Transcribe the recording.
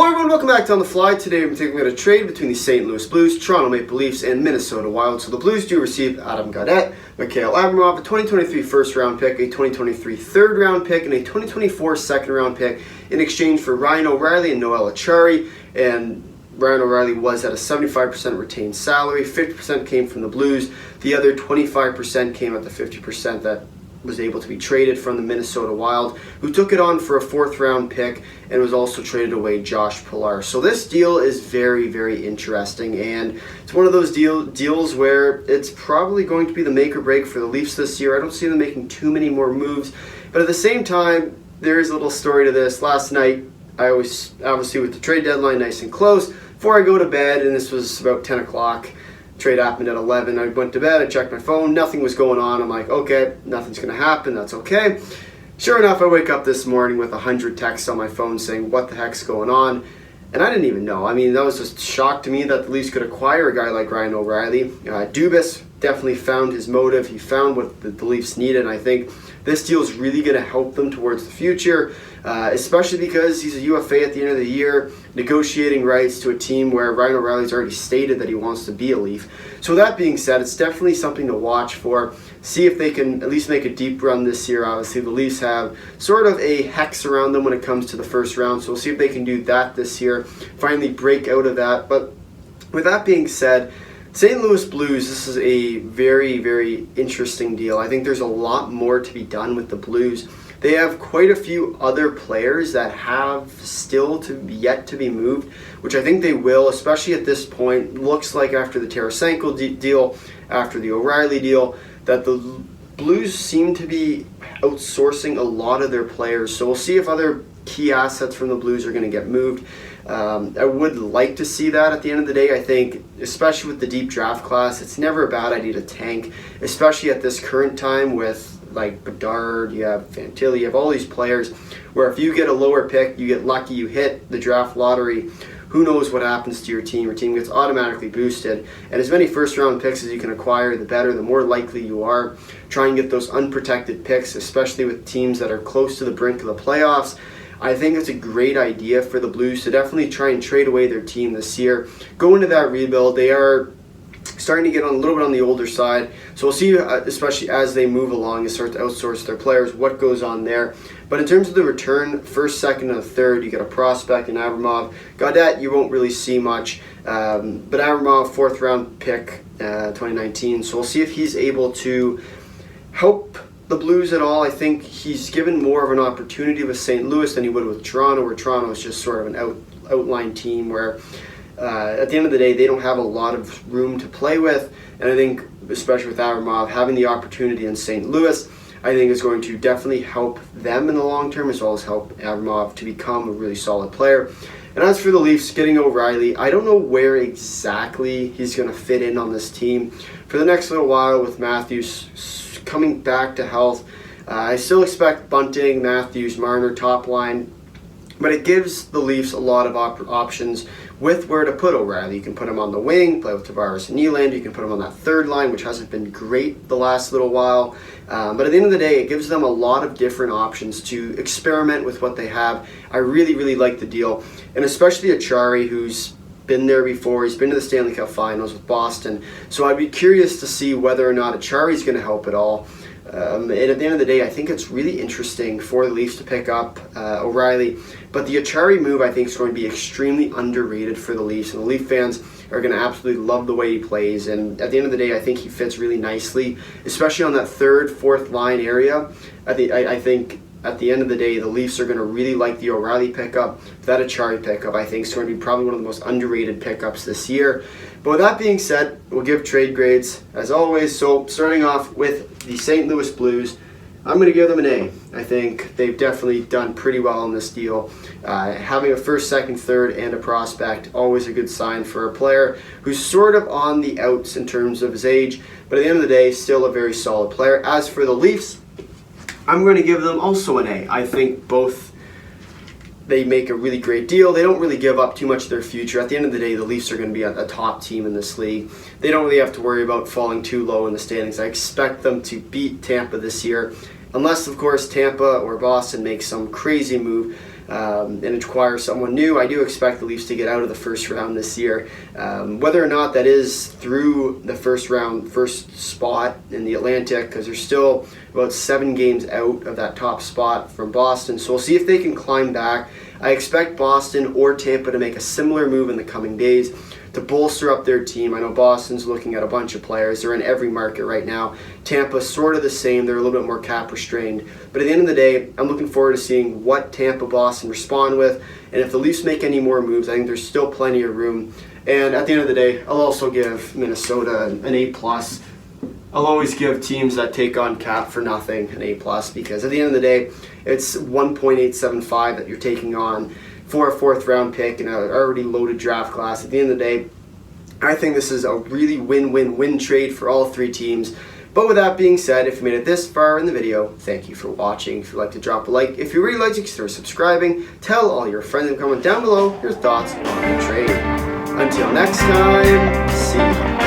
Hello everyone, welcome back to On The Fly. Today we're taking a trade between the St. Louis Blues, Toronto Maple Leafs, and Minnesota Wild. So the Blues do receive Gaudette, Mikhail, Abramov, a 2023 first round pick, a 2023 third round pick, and a 2024 second round pick in exchange for Ryan O'Reilly and Noel Acciari. And Ryan O'Reilly was at a 75% retained salary, 50% came from the Blues, the other 25% came at the 50% that was able to be traded from the Minnesota Wild, who took it on for a fourth round pick and was also traded away Josh Pilar. So this deal is very, very interesting, and it's one of those deals where it's probably going to be the make or break for the Leafs this year. I don't see them making too many more moves, but at the same time, there is a little story to this. Last night, I always, obviously with the trade deadline nice and close, before I go to bed, and this was about 10 o'clock, trade happened at 11. I went to bed, I checked my phone, nothing was going on. I'm like, okay, nothing's going to happen, that's okay. Sure enough, I wake up this morning with 100 texts on my phone saying, what the heck's going on? And I didn't even know. I mean, that was just a shock to me that the Leafs could acquire a guy like Ryan O'Reilly. Dubas definitely found his motive. He found what the Leafs needed, and I think this deal is really going to help them towards the future, especially because he's a UFA at the end of the year, negotiating rights to a team where Ryan O'Reilly's already stated that he wants to be a Leaf. So that being said, it's definitely something to watch for. See if they can at least make a deep run this year. Obviously, the Leafs have sort of a hex around them when it comes to the first round, so we'll see if they can do that this year, finally break out of that. But with that being said, St. Louis Blues, this is a very, very interesting deal. I think there's a lot more to be done with the Blues. They have quite a few other players that have still yet to be moved, which I think they will, especially at this point. Looks like after the Tarasenko deal, after the O'Reilly deal, that the Blues seem to be outsourcing a lot of their players. So we'll see if other key assets from the Blues are going to get moved. I would like to see that at the end of the day. I think, especially with the deep draft class, it's never a bad idea to tank, especially at this current time with like Bedard, you have Fantilli, you have all these players where if you get a lower pick, you get lucky, you hit the draft lottery, who knows what happens to your team. Your team gets automatically boosted, and as many first round picks as you can acquire, the better, the more likely you are. Try and get those unprotected picks, especially with teams that are close to the brink of the playoffs. I think it's a great idea for the Blues to definitely try and trade away their team this year. Go into that rebuild. They are starting to get on a little bit on the older side, so we'll see, especially as they move along and start to outsource their players, what goes on there. But in terms of the return, first, second, and third, you get a prospect in Abramov. Gaudette, you won't really see much, but Abramov, fourth round pick, 2019, so we'll see if he's able to help the Blues at all. I think he's given more of an opportunity with St. Louis than he would with Toronto, where Toronto is just sort of an outline team where at the end of the day, they don't have a lot of room to play with. And I think, especially with Abramov, having the opportunity in St. Louis, I think is going to definitely help them in the long term, as well as help Abramov to become a really solid player. And as for the Leafs, getting O'Reilly, I don't know where exactly he's going to fit in on this team. For the next little while with Matthews coming back to health, I still expect Bunting, Matthews, Marner, top line, but it gives the Leafs a lot of options with where to put O'Reilly. You can put him on the wing, play with Tavares and Nylander. You can put him on that third line, which hasn't been great the last little while. But at the end of the day, it gives them a lot of different options to experiment with what they have. I really, really like the deal. And especially Acciari, who's been there before. He's been to the Stanley Cup Finals with Boston. So I'd be curious to see whether or not Acciari's going to help at all. And at the end of the day, I think it's really interesting for the Leafs to pick up O'Reilly. But the Acciari move, I think, is going to be extremely underrated for the Leafs. And the Leaf fans are going to absolutely love the way he plays. And at the end of the day, I think he fits really nicely, especially on that third, fourth line area. I think at the end of the day, the Leafs are going to really like the O'Reilly pickup. That Acciari pickup, I think, is going to be probably one of the most underrated pickups this year. But with that being said, we'll give trade grades as always. So starting off with the St. Louis Blues, I'm going to give them an A. I think they've definitely done pretty well in this deal. Having a first, second, third, and a prospect, always a good sign for a player who's sort of on the outs in terms of his age, but at the end of the day, still a very solid player. As for the Leafs, I'm going to give them also an A. I think both, they make a really great deal. They don't really give up too much of their future. At the end of the day, the Leafs are going to be a top team in this league. They don't really have to worry about falling too low in the standings. I expect them to beat Tampa this year, unless, of course, Tampa or Boston makes some crazy move. and acquire someone new. I do expect the Leafs to get out of the first round this year. Whether or not that is through the first spot in the Atlantic, because they're still about 7 games out of that top spot from Boston. So we'll see if they can climb back. I expect Boston or Tampa to make a similar move in the coming days to bolster up their team. I know Boston's looking at a bunch of players. They're in every market right now. Tampa's sort of the same. They're a little bit more cap restrained. But at the end of the day, I'm looking forward to seeing what Tampa, Boston respond with. And if the Leafs make any more moves, I think there's still plenty of room. And at the end of the day, I'll also give Minnesota an A+. I'll always give teams that take on cap for nothing an A+, because at the end of the day, it's 1.875 that you're taking on for a 4th round pick in an already loaded draft class. At the end of the day, I think this is a really win-win-win trade for all 3 teams. But with that being said, if you made it this far in the video, thank you for watching. If you'd like to drop a like, if you really liked it, consider subscribing. Tell all your friends and comment down below your thoughts on the trade. Until next time, see you.